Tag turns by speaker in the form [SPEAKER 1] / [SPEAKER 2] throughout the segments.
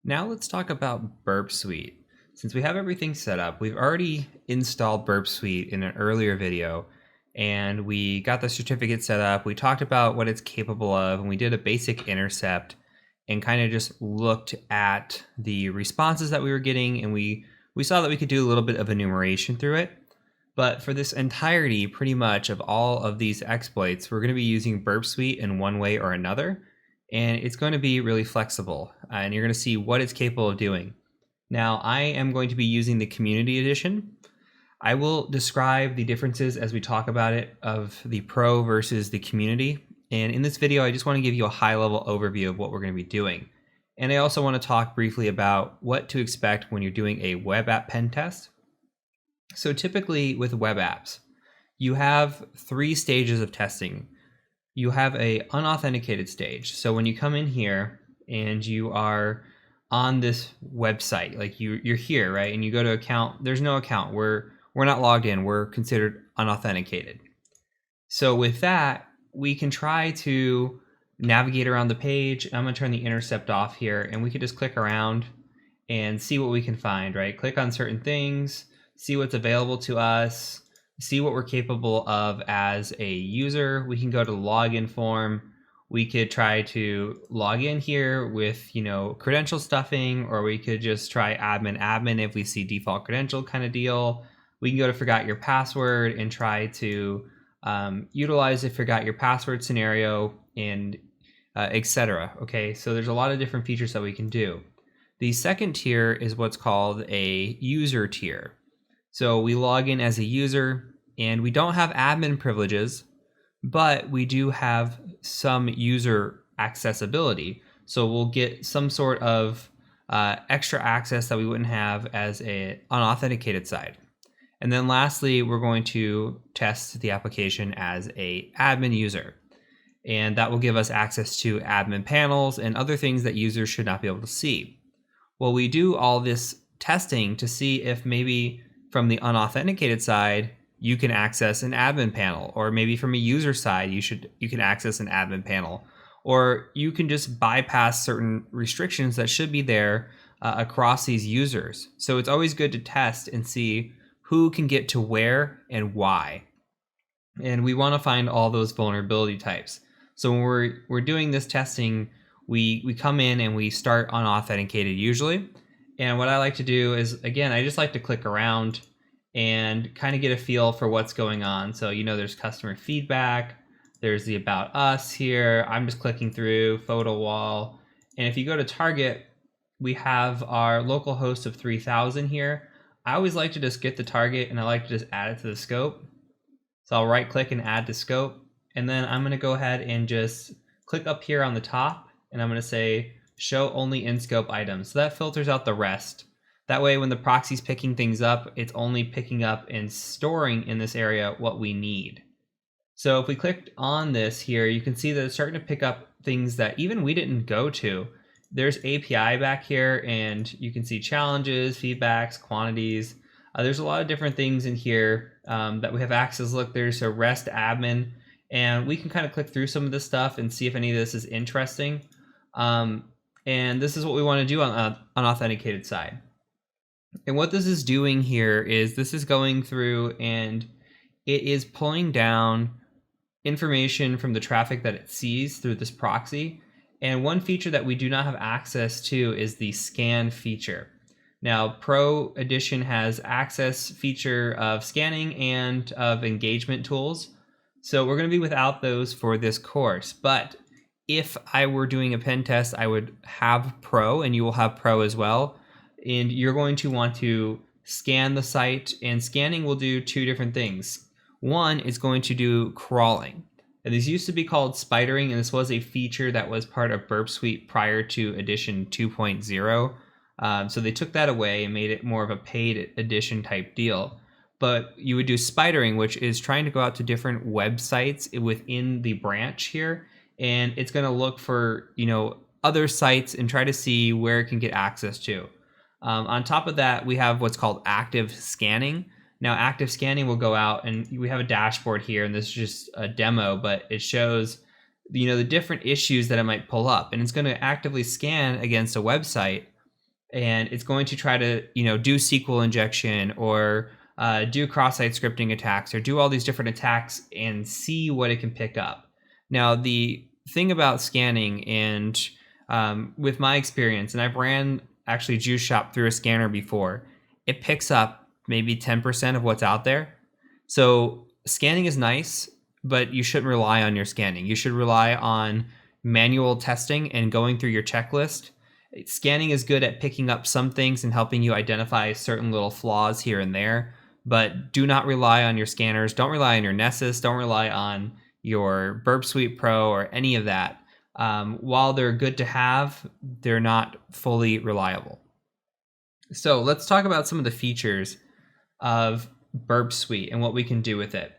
[SPEAKER 1] Now let's talk about Burp Suite. Since we have everything set up, we've already installed Burp Suite in an earlier video, and we got the certificate set up. We talked about what it's capable of, and we did a basic intercept and kind of just looked at the responses that we were getting, and we saw that we could do a little bit of enumeration through it. But for this entirety, pretty much of all of these exploits, we're going to be using Burp Suite in one way or another, and it's going to be really flexible, and you're going to see what it's capable of doing. Now, I am going to be using the Community Edition. I will describe the differences as we talk about it of the Pro versus the Community, and in this video, I just want to give you a high-level overview of what we're going to be doing. And I also want to talk briefly about what to expect when you're doing a web app pen test. So typically with web apps, you have 3 stages of testing. You have a unauthenticated stage. So when you come in here and you are on this website, like you're here, right? And you go to account, there's no account. We're not logged in. We're considered unauthenticated. So with that, we can try to navigate around the page. I'm going to turn the intercept off here, and we can just click around and see what we can find, right? Click on certain things, see what's available to us, see what we're capable of as a user. We can go to the login form. We could try to log in here with, credential stuffing, or we could just try admin if we see default credential kind of deal. We can go to forgot your password and try to utilize the forgot your password scenario and etc. Okay, so there's a lot of different features that we can do. The second tier is what's called a user tier. So we log in as a user, and we don't have admin privileges, but we do have some user accessibility. So we'll get some sort of extra access that we wouldn't have as an unauthenticated side. And then lastly, we're going to test the application as a admin user. And that will give us access to admin panels and other things that users should not be able to see. Well, we do all this testing to see if maybe from the unauthenticated side, you can access an admin panel, or maybe from a user side, you can access an admin panel, or you can just bypass certain restrictions that should be there across these users. So it's always good to test and see who can get to where and why. And we want to find all those vulnerability types. So when we're doing this testing, we come in and we start unauthenticated usually. And what I like to do is, again, I just like to click around and kind of get a feel for what's going on. So, there's customer feedback, there's the about us here. I'm just clicking through photo wall. And if you go to target, we have our local host of 3000 here. I always like to just get the target, and I like to just add it to the scope. So I'll right click and add to scope. And then I'm going to go ahead and just click up here on the top, and I'm going to say show only in scope items. So that filters out the rest. That way, when the proxy's picking things up, it's only picking up and storing in this area what we need. So if we clicked on this here, you can see that it's starting to pick up things that even we didn't go to. There's API back here, and you can see challenges, feedbacks, quantities. There's a lot of different things in here that we have access. Look, there's a REST admin, and we can kind of click through some of this stuff and see if any of this is interesting. And this is what we want to do on unauthenticated side. And what this is doing here is this is going through and it is pulling down information from the traffic that it sees through this proxy. And one feature that we do not have access to is the scan feature. Now, Pro Edition has access feature of scanning and of engagement tools. So we're going to be without those for this course. But if I were doing a pen test, I would have Pro, and you will have Pro as well. And you're going to want to scan the site, and scanning will do 2 different things. One is going to do crawling. And these used to be called spidering, and this was a feature that was part of Burp Suite prior to edition 2.0. So they took that away and made it more of a paid edition type deal. But you would do spidering, which is trying to go out to different websites within the branch here, and it's going to look for other sites and try to see where it can get access to. On top of that, we have what's called active scanning. Now, active scanning will go out, and we have a dashboard here, and this is just a demo, but it shows the different issues that it might pull up, and it's going to actively scan against a website and it's going to try to, do SQL injection or do cross-site scripting attacks or do all these different attacks and see what it can pick up. Now, the thing about scanning and with my experience, and I've ran actually Juice Shop through a scanner before, it picks up maybe 10% of what's out there. So scanning is nice, but you shouldn't rely on your scanning. You should rely on manual testing and going through your checklist. Scanning is good at picking up some things and helping you identify certain little flaws here and there, but do not rely on your scanners. Don't rely on your Nessus. Don't rely on your Burp Suite Pro or any of that. While they're good to have, they're not fully reliable. So let's talk about some of the features of Burp Suite and what we can do with it.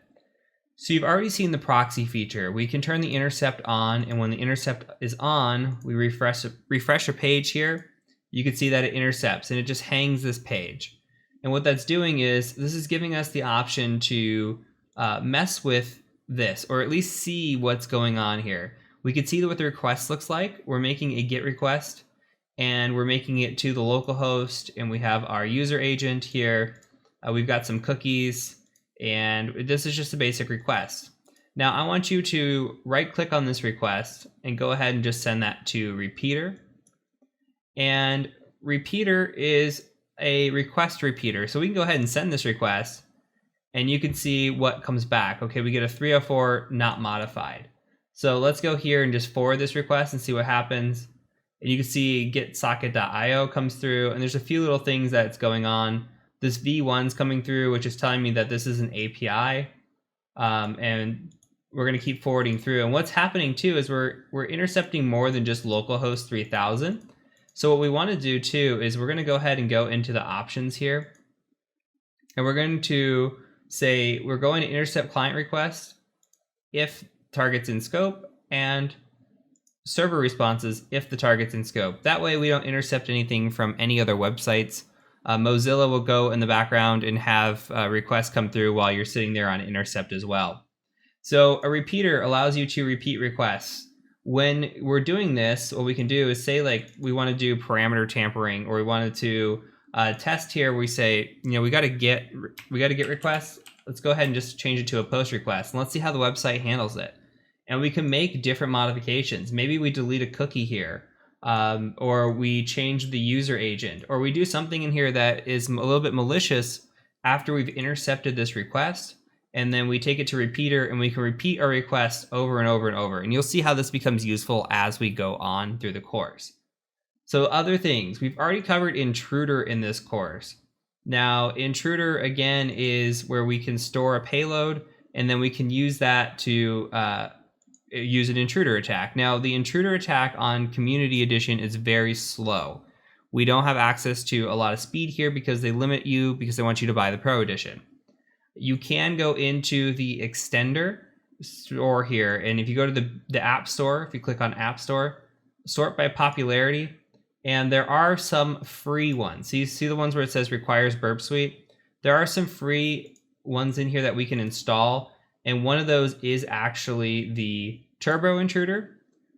[SPEAKER 1] So you've already seen the proxy feature. We can turn the intercept on, and when the intercept is on, we refresh a page here. You can see that it intercepts, and it just hangs this page. And what that's doing is, this is giving us the option to mess with this, or at least see what's going on here. We can see what the request looks like. We're making a GET request, and we're making it to the local host, and we have our user agent here. We've got some cookies, and this is just a basic request. Now I want you to right click on this request and go ahead and just send that to repeater. And repeater is a request repeater. So we can go ahead and send this request and you can see what comes back. Okay, we get a 304 not modified. So let's go here and just forward this request and see what happens. And you can see getSocket.io comes through, and there's a few little things that's going on. This V1's coming through, which is telling me that this is an API, and we're going to keep forwarding through. And what's happening too is we're intercepting more than just localhost 3000. So what we want to do too is we're going to go ahead and go into the options here, and we're going to say we're going to intercept client requests if target's in scope, and server responses if the target's in scope. That way we don't intercept anything from any other websites. Mozilla will go in the background and have requests come through while you're sitting there on intercept as well. So a repeater allows you to repeat requests. When we're doing this, what we can do is say like we want to do parameter tampering, or we wanted to test here. We say, we got to get requests. Let's go ahead and just change it to a post request, and let's see how the website handles it. And we can make different modifications. Maybe we delete a cookie here. Or we change the user agent, or we do something in here that is a little bit malicious after we've intercepted this request, and then we take it to repeater, and we can repeat our request over and over and over. And you'll see how this becomes useful as we go on through the course. So other things, we've already covered intruder in this course. Now, intruder again is where we can store a payload, and then we can use that to use an intruder attack. Now, the intruder attack on Community Edition is very slow. We don't have access to a lot of speed here because they limit you, because they want you to buy the Pro Edition. You can go into the extender store here, and if you go to the App Store, if you click on App Store, sort by popularity, and there are some free ones. So you see the ones where it says requires Burp Suite? There are some free ones in here that we can install. And one of those is actually the Turbo Intruder,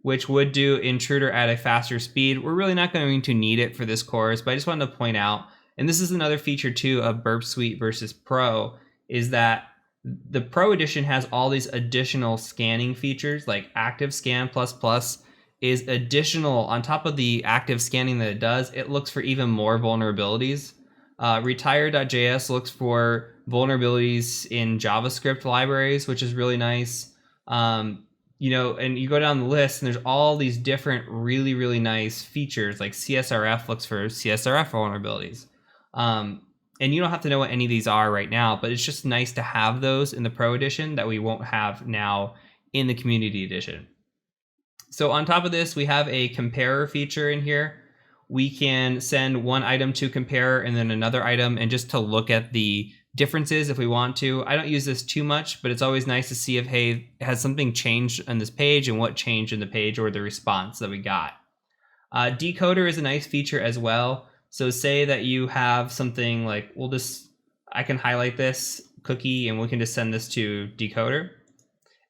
[SPEAKER 1] which would do intruder at a faster speed. We're really not going to need it for this course, but I just wanted to point out, and this is another feature too of Burp Suite versus Pro, is that the Pro Edition has all these additional scanning features, like Active Scan++ is additional on top of the active scanning that it does. It looks for even more vulnerabilities. Retire.js looks for vulnerabilities in JavaScript libraries, which is really nice. And you go down the list, and there's all these different really, really nice features. Like CSRF looks for CSRF vulnerabilities. And you don't have to know what any of these are right now, but it's just nice to have those in the Pro Edition that we won't have now in the Community Edition. So on top of this, we have a comparer feature in here. We can send one item to compare and then another item, and just to look at the differences if we want to. I don't use this too much, but it's always nice to see if, hey, has something changed on this page and what changed in the page or the response that we got. Decoder is a nice feature as well. So say that you have something like, I can highlight this cookie and we can just send this to decoder.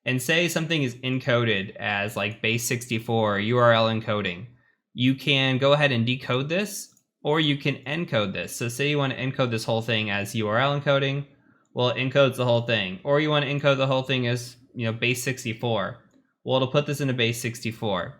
[SPEAKER 1] And say something is encoded as like base64 URL encoding. You can go ahead and decode this or you can encode this. So say you want to encode this whole thing as URL encoding, well, it encodes the whole thing. Or you want to encode the whole thing as, base 64. Well, it'll put this into base 64.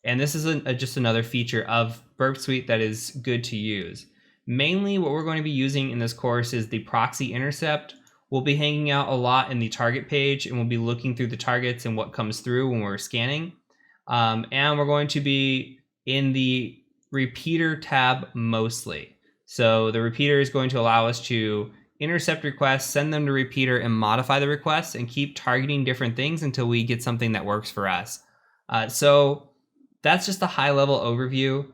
[SPEAKER 1] And this is just another feature of Burp Suite that is good to use. Mainly what we're going to be using in this course is the proxy intercept. We'll be hanging out a lot in the target page, and we'll be looking through the targets and what comes through when we're scanning. And we're going to be in the repeater tab mostly. So the repeater is going to allow us to intercept requests, send them to repeater, and modify the requests, and keep targeting different things until we get something that works for us. So that's just a high-level overview.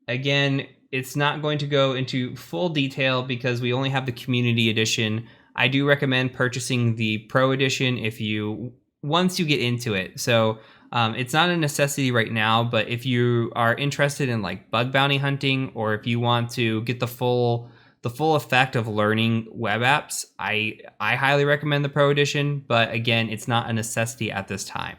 [SPEAKER 1] Again, it's not going to go into full detail because we only have the community edition. I do recommend purchasing the Pro edition once you get into it. So it's not a necessity right now, but if you are interested in like bug bounty hunting, or if you want to get the full effect of learning web apps, I highly recommend the Pro edition. But again, it's not a necessity at this time.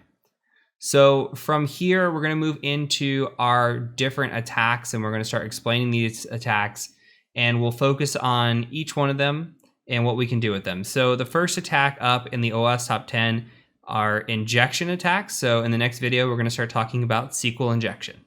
[SPEAKER 1] So from here, we're going to move into our different attacks, and we're going to start explaining these attacks, and we'll focus on each one of them and what we can do with them. So the first attack up in the OWASP top 10 are injection attacks. So in the next video, we're going to start talking about SQL injection.